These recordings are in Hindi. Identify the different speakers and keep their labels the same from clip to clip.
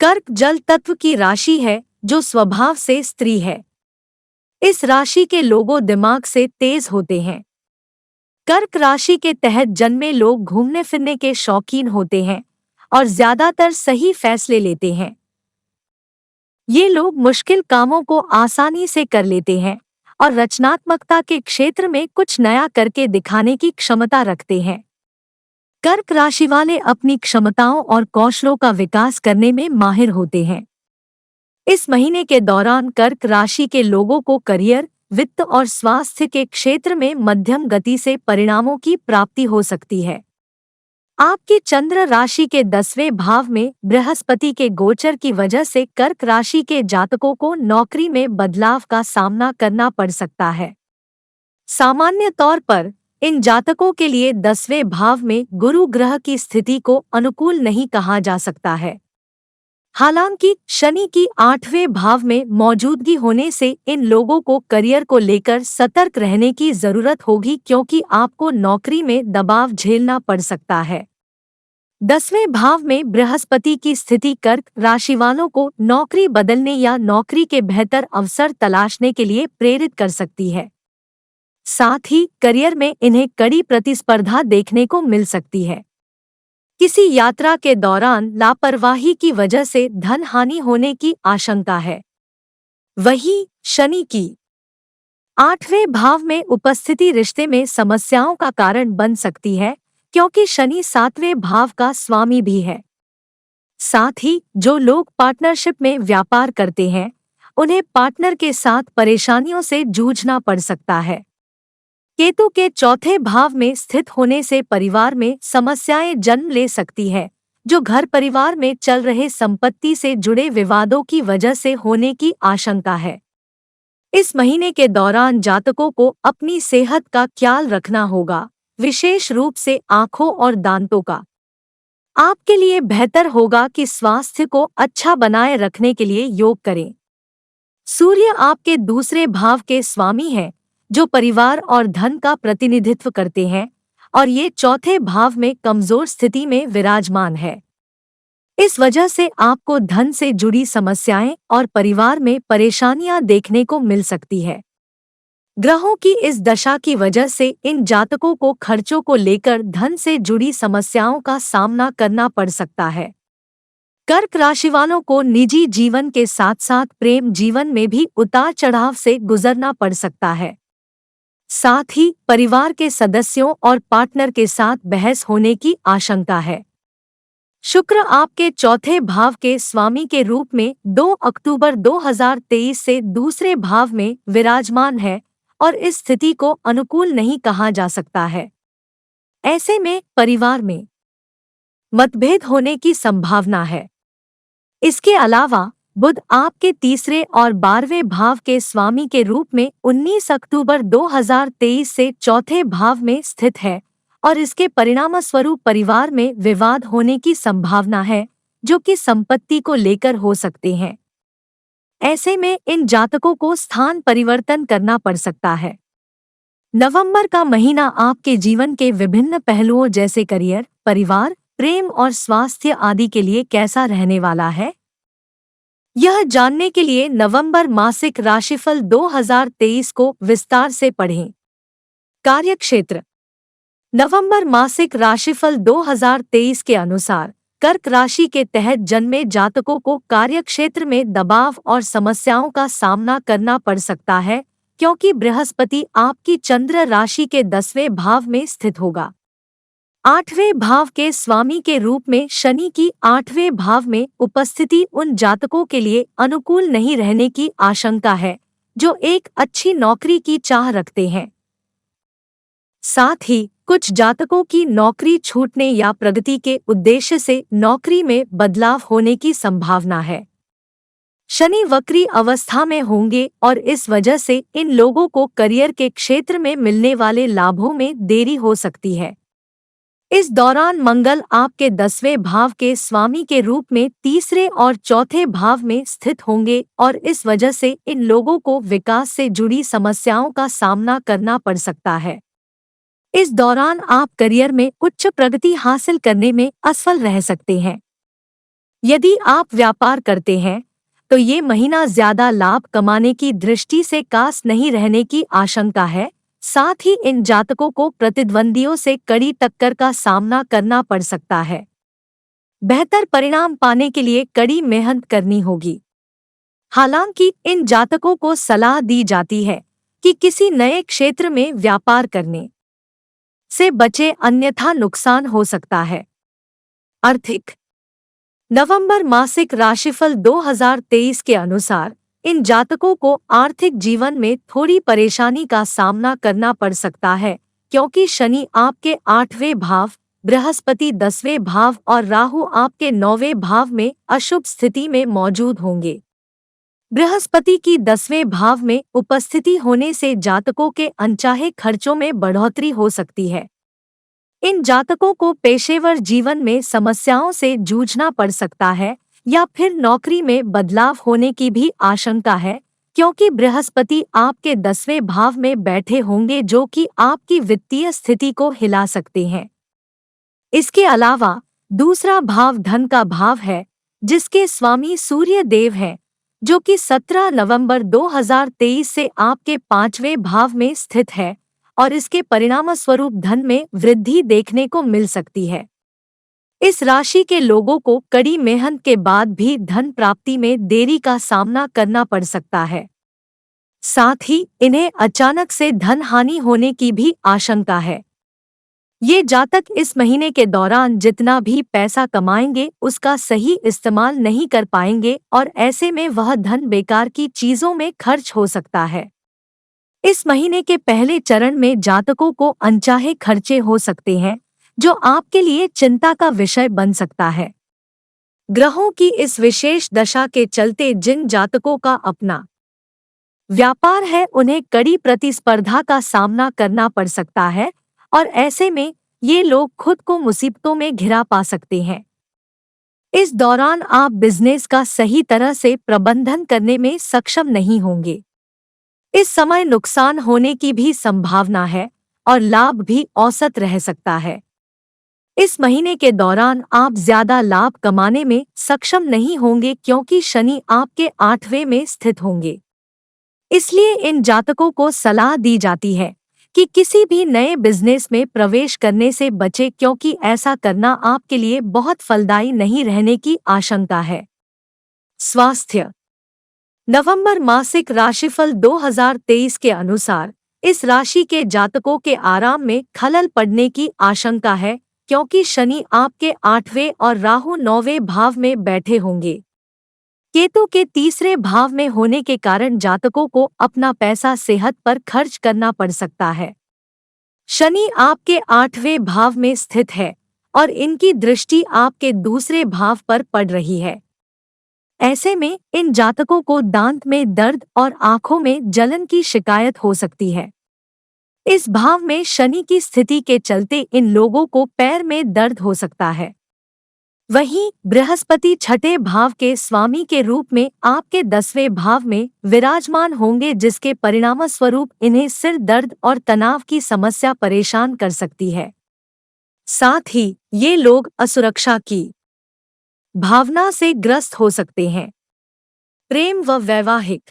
Speaker 1: कर्क जल तत्व की राशि है जो स्वभाव से स्त्री है। इस राशि के लोगों दिमाग से तेज होते हैं। कर्क राशि के तहत जन्मे लोग घूमने फिरने के शौकीन होते हैं और ज्यादातर सही फैसले लेते हैं। ये लोग मुश्किल कामों को आसानी से कर लेते हैं और रचनात्मकता के क्षेत्र में कुछ नया करके दिखाने की क्षमता रखते हैं। कर्क राशि वाले अपनी क्षमताओं और कौशलों का विकास करने में माहिर होते हैं। इस महीने के दौरान कर्क राशि के लोगों को करियर, वित्त और स्वास्थ्य के क्षेत्र में मध्यम गति से परिणामों की प्राप्ति हो सकती है। आपकी चंद्र राशि के 10वें भाव में बृहस्पति के गोचर की वजह से कर्क राशि के जातकों को नौकरी में बदलाव का सामना करना पड़ सकता है। सामान्य तौर पर इन जातकों के लिए 10वें भाव में गुरु ग्रह की स्थिति को अनुकूल नहीं कहा जा सकता है। हालांकि शनि की 8वें भाव में मौजूदगी होने से इन लोगों को करियर को लेकर सतर्क रहने की जरूरत होगी, क्योंकि आपको नौकरी में दबाव झेलना पड़ सकता है। 10वें भाव में बृहस्पति की स्थिति कर्क राशि वालों को नौकरी बदलने या नौकरी के बेहतर अवसर तलाशने के लिए प्रेरित कर सकती है। साथ ही करियर में इन्हें कड़ी प्रतिस्पर्धा देखने को मिल सकती है। किसी यात्रा के दौरान लापरवाही की वजह से धन हानि होने की आशंका है। वहीं शनि की 8वें भाव में उपस्थिति रिश्ते में समस्याओं का कारण बन सकती है, क्योंकि शनि 7वें भाव का स्वामी भी है। साथ ही जो लोग पार्टनरशिप में व्यापार करते हैं, उन्हें पार्टनर के साथ परेशानियों से जूझना पड़ सकता है। केतु के 4थे भाव में स्थित होने से परिवार में समस्याएं जन्म ले सकती है, जो घर परिवार में चल रहे संपत्ति से जुड़े विवादों की वजह से होने की आशंका है। इस महीने के दौरान जातकों को अपनी सेहत का ख्याल रखना होगा, विशेष रूप से आंखों और दांतों का। आपके लिए बेहतर होगा कि स्वास्थ्य को अच्छा बनाए रखने के लिए योग करें। सूर्य आपके दूसरे भाव के स्वामी हैं, जो परिवार और धन का प्रतिनिधित्व करते हैं, और ये 4थे भाव में कमजोर स्थिति में विराजमान है। इस वजह से आपको धन से जुड़ी समस्याएं और परिवार में परेशानियां देखने को मिल सकती है। ग्रहों की इस दशा की वजह से इन जातकों को खर्चों को लेकर धन से जुड़ी समस्याओं का सामना करना पड़ सकता है। कर्क राशि वालों को निजी जीवन के साथ साथ प्रेम जीवन में भी उतार चढ़ाव से गुजरना पड़ सकता है। साथ ही परिवार के सदस्यों और पार्टनर के साथ बहस होने की आशंका है। शुक्र आपके 4थे भाव के स्वामी के रूप में 2 अक्टूबर 2023 से दूसरे भाव में विराजमान है और इस स्थिति को अनुकूल नहीं कहा जा सकता है। ऐसे में परिवार में मतभेद होने की संभावना है। इसके अलावा बुध आपके 3रे और 12वें भाव के स्वामी के रूप में 19 अक्टूबर 2023 से 4थे भाव में स्थित है और इसके परिणामस्वरूप परिवार में विवाद होने की संभावना है, जो कि संपत्ति को लेकर हो सकते हैं। ऐसे में इन जातकों को स्थान परिवर्तन करना पड़ सकता है। नवंबर का महीना आपके जीवन के विभिन्न पहलुओं जैसे करियर, परिवार, प्रेम और स्वास्थ्य आदि के लिए कैसा रहने वाला है, यह जानने के लिए नवंबर मासिक राशिफल 2023 को विस्तार से पढ़ें। कार्यक्षेत्र। नवंबर मासिक राशिफल 2023 के अनुसार कर्क राशि के तहत जन्मे जातकों को कार्यक्षेत्र में दबाव और समस्याओं का सामना करना पड़ सकता है, क्योंकि बृहस्पति आपकी चंद्र राशि के 10वें भाव में स्थित होगा। 8वें भाव के स्वामी के रूप में शनि की 8वें भाव में उपस्थिति उन जातकों के लिए अनुकूल नहीं रहने की आशंका है, जो एक अच्छी नौकरी की चाह रखते हैं। साथ ही कुछ जातकों की नौकरी छूटने या प्रगति के उद्देश्य से नौकरी में बदलाव होने की संभावना है। शनि वक्री अवस्था में होंगे और इस वजह से इन लोगों को करियर के क्षेत्र में मिलने वाले लाभों में देरी हो सकती है। इस दौरान मंगल आपके 10वें भाव के स्वामी के रूप में 3रे और 4थे भाव में स्थित होंगे और इस वजह से इन लोगों को विकास से जुड़ी समस्याओं का सामना करना पड़ सकता है। इस दौरान आप करियर में उच्च प्रगति हासिल करने में असफल रह सकते हैं। यदि आप व्यापार करते हैं तो ये महीना ज्यादा लाभ कमाने की दृष्टि से खास नहीं रहने की आशंका है। साथ ही इन जातकों को प्रतिद्वंदियों से कड़ी टक्कर का सामना करना पड़ सकता है। बेहतर परिणाम पाने के लिए कड़ी मेहनत करनी होगी। हालांकि इन जातकों को सलाह दी जाती है कि किसी नए क्षेत्र में व्यापार करने से बचे, अन्यथा नुकसान हो सकता है। आर्थिक नवंबर मासिक राशिफल 2023 के अनुसार इन जातकों को आर्थिक जीवन में थोड़ी परेशानी का सामना करना पड़ सकता है, क्योंकि शनि आपके 8वें भाव, बृहस्पति 10वें भाव और राहु आपके 9वें भाव में अशुभ स्थिति में मौजूद होंगे। बृहस्पति की 10वें भाव में उपस्थिति होने से जातकों के अनचाहे खर्चों में बढ़ोतरी हो सकती है। इन जातकों को पेशेवर जीवन में समस्याओं से जूझना पड़ सकता है या फिर नौकरी में बदलाव होने की भी आशंका है, क्योंकि बृहस्पति आपके 10वें भाव में बैठे होंगे जो कि आपकी वित्तीय स्थिति को हिला सकते हैं। इसके अलावा दूसरा भाव धन का भाव है, जिसके स्वामी सूर्य देव हैं, जो कि 17 नवंबर 2023 से आपके 5वें भाव में स्थित है और इसके परिणामस्वरूप धन में वृद्धि देखने को मिल सकती है। इस राशि के लोगों को कड़ी मेहनत के बाद भी धन प्राप्ति में देरी का सामना करना पड़ सकता है। साथ ही इन्हें अचानक से धन हानि होने की भी आशंका है। ये जातक इस महीने के दौरान जितना भी पैसा कमाएंगे उसका सही इस्तेमाल नहीं कर पाएंगे और ऐसे में वह धन बेकार की चीजों में खर्च हो सकता है। इस महीने के पहले चरण में जातकों को अनचाहे खर्चे हो सकते हैं, जो आपके लिए चिंता का विषय बन सकता है। ग्रहों की इस विशेष दशा के चलते जिन जातकों का अपना व्यापार है उन्हें कड़ी प्रतिस्पर्धा का सामना करना पड़ सकता है और ऐसे में ये लोग खुद को मुसीबतों में घिरा पा सकते हैं। इस दौरान आप बिजनेस का सही तरह से प्रबंधन करने में सक्षम नहीं होंगे। इस समय नुकसान होने की भी संभावना है और लाभ भी औसत रह सकता है। इस महीने के दौरान आप ज्यादा लाभ कमाने में सक्षम नहीं होंगे, क्योंकि शनि आपके 8वें में स्थित होंगे। इसलिए इन जातकों को सलाह दी जाती है कि किसी भी नए बिजनेस में प्रवेश करने से बचे, क्योंकि ऐसा करना आपके लिए बहुत फलदायी नहीं रहने की आशंका है। स्वास्थ्य नवंबर मासिक राशिफल 2023 के अनुसार इस राशि के जातकों के आराम में खलल पड़ने की आशंका है, क्योंकि शनि आपके 8वें और राहु 9वें भाव में बैठे होंगे। केतु के 3रे भाव में होने के कारण जातकों को अपना पैसा सेहत पर खर्च करना पड़ सकता है। शनि आपके 8वें भाव में स्थित है और इनकी दृष्टि आपके दूसरे भाव पर पड़ रही है। ऐसे में इन जातकों को दांत में दर्द और आंखों में जलन की शिकायत हो सकती है। इस भाव में शनि की स्थिति के चलते इन लोगों को पैर में दर्द हो सकता है। वहीं बृहस्पति 6ठे भाव के स्वामी के रूप में आपके 10वें भाव में विराजमान होंगे, जिसके परिणामस्वरूप इन्हें सिर दर्द और तनाव की समस्या परेशान कर सकती है। साथ ही ये लोग असुरक्षा की भावना से ग्रस्त हो सकते हैं। प्रेम व वैवाहिक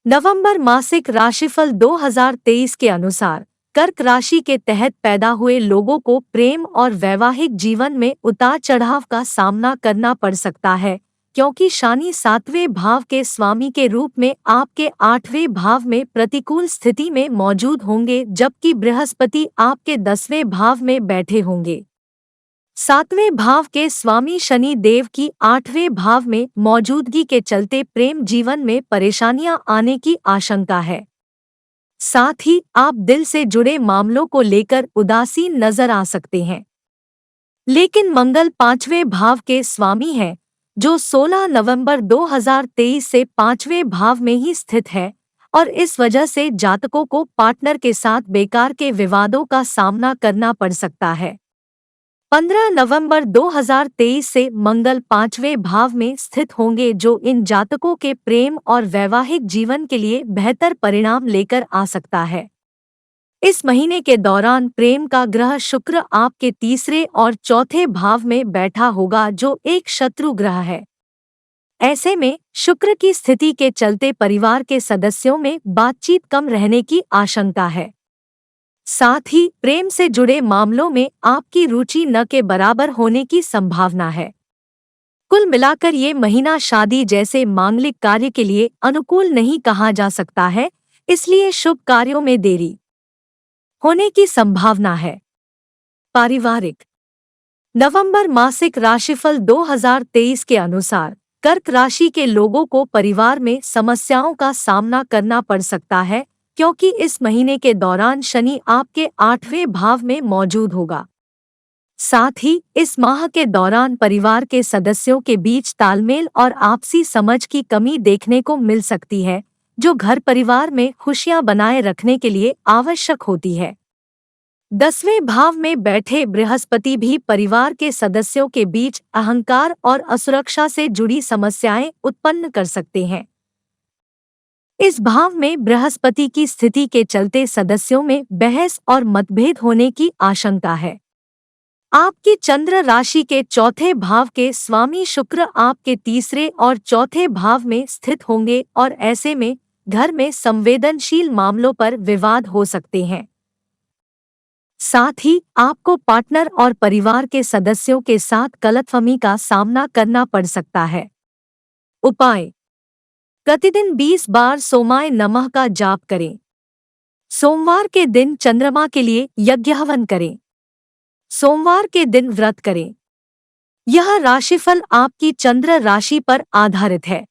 Speaker 1: नवंबर मासिक राशिफल 2023 के अनुसार कर्क राशि के तहत पैदा हुए लोगों को प्रेम और वैवाहिक जीवन में उतार चढ़ाव का सामना करना पड़ सकता है, क्योंकि शनि 7वें भाव के स्वामी के रूप में आपके 8वें भाव में प्रतिकूल स्थिति में मौजूद होंगे, जबकि बृहस्पति आपके 10वें भाव में बैठे होंगे। 7वें भाव के स्वामी शनि देव की 8वें भाव में मौजूदगी के चलते प्रेम जीवन में परेशानियां आने की आशंका है। साथ ही आप दिल से जुड़े मामलों को लेकर उदासीन नजर आ सकते हैं। लेकिन मंगल 5वें भाव के स्वामी हैं, जो 16 नवंबर 2023 से 5वें भाव में ही स्थित है और इस वजह से जातकों को पार्टनर के साथ बेकार के विवादों का सामना करना पड़ सकता है। 15 नवंबर 2023 से मंगल 5वें भाव में स्थित होंगे, जो इन जातकों के प्रेम और वैवाहिक जीवन के लिए बेहतर परिणाम लेकर आ सकता है। इस महीने के दौरान प्रेम का ग्रह शुक्र आपके तीसरे और चौथे भाव में बैठा होगा, जो एक शत्रु ग्रह है। ऐसे में शुक्र की स्थिति के चलते परिवार के सदस्यों में बातचीत कम रहने की आशंका है। साथ ही प्रेम से जुड़े मामलों में आपकी रुचि न के बराबर होने की संभावना है। कुल मिलाकर ये महीना शादी जैसे मांगलिक कार्य के लिए अनुकूल नहीं कहा जा सकता है, इसलिए शुभ कार्यों में देरी होने की संभावना है। पारिवारिक नवंबर मासिक राशिफल 2023 के अनुसार कर्क राशि के लोगों को परिवार में समस्याओं का सामना करना पड़ सकता है, क्योंकि इस महीने के दौरान शनि आपके 8वें भाव में मौजूद होगा। साथ ही इस माह के दौरान परिवार के सदस्यों के बीच तालमेल और आपसी समझ की कमी देखने को मिल सकती है, जो घर परिवार में खुशियां बनाए रखने के लिए आवश्यक होती है। 10वें भाव में बैठे बृहस्पति भी परिवार के सदस्यों के बीच अहंकार और असुरक्षा से जुड़ी समस्याएं उत्पन्न कर सकते हैं। इस भाव में बृहस्पति की स्थिति के चलते सदस्यों में बहस और मतभेद होने की आशंका है। आपकी चंद्र राशि के चौथे भाव के स्वामी शुक्र आपके तीसरे और चौथे भाव में स्थित होंगे और ऐसे में घर में संवेदनशील मामलों पर विवाद हो सकते हैं। साथ ही आपको पार्टनर और परिवार के सदस्यों के साथ गलतफहमी का सामना करना पड़ सकता है। उपाय: प्रतिदिन 20 बार सोमाय नमः का जाप करें। सोमवार के दिन चंद्रमा के लिए यज्ञ हवन करें। सोमवार के दिन व्रत करें। यह राशिफल आपकी चंद्र राशि पर आधारित है।